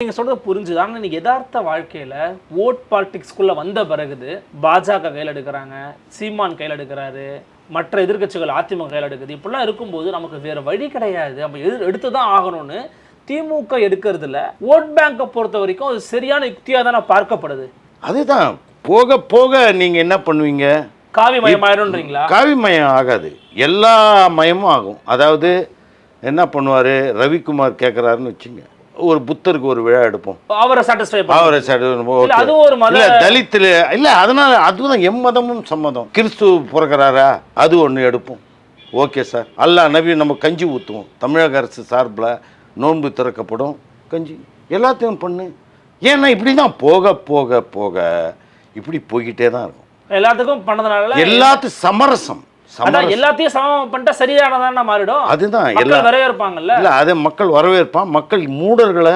நீங்க சொல்றது புரிஞ்சுது. ஆனா இன்னைக்கு யதார்த்த வாழ்க்கையில ஓட் பாலிடிக்ஸ்குள்ள வந்த பிறகுது பாஜக கையில் எடுக்கிறாங்க, சீமான் கையில் எடுக்கிறாரு, மற்ற எதிர்க்கட்சிகள் அதிமுக கையில் எடுக்குது. இப்படிலாம் இருக்கும்போது நமக்கு வேற வழி கிடையாது, நம்ம எடுத்து தான் ஆகணும்னு திமுக எடுக்கிறதுல ஓட் பேங்கை பொறுத்த வரைக்கும் அது சரியான யுக்தியாக தானே பார்க்கப்படுது. அதுதான் போக போக நீங்க என்ன பண்ணுவீங்க, காவிமயம் ஆயிடும்ன்றீங்களா? காவிமயம் ஆகாது, எல்லா மயமும் ஆகும். அதாவது என்ன பண்ணுவார், ரவிக்குமார் கேட்குறாருன்னு வச்சுங்க, ஒரு புத்தருக்கு ஒரு விழா எடுப்போம், அவரை சாட்டிஸ்ஃபை அவரை அது ஒரு மத தலித்தில் இல்லை, அதனால அதுதான் எம்மதமும் சம்மதம். கிறிஸ்து பிறக்கிறாரா, அது ஒன்று எடுப்போம், ஓகே சார். அல்லா நபி நம்ம கஞ்சி ஊற்றுவோம், தமிழக அரசு சார்பில் நோன்பு திறக்கப்படும், கஞ்சி எல்லாத்தையும் பண்ணு. ஏன்னா இப்படி தான் போக போக போக இப்படி போய்கிட்டே தான் இருக்கும். எல்லாத்துக்கும் பண்ணதுனால எல்லாத்தையும் சமரசம் எல்லாத்தையும் சமம் பண்ணிட்டா சரியானதான மாறிடும். அதுதான் எல்லாம் வரவேற்பாங்கல்ல. இல்லை, அதை மக்கள் வரவேற்பான். மக்கள் மூடர்களை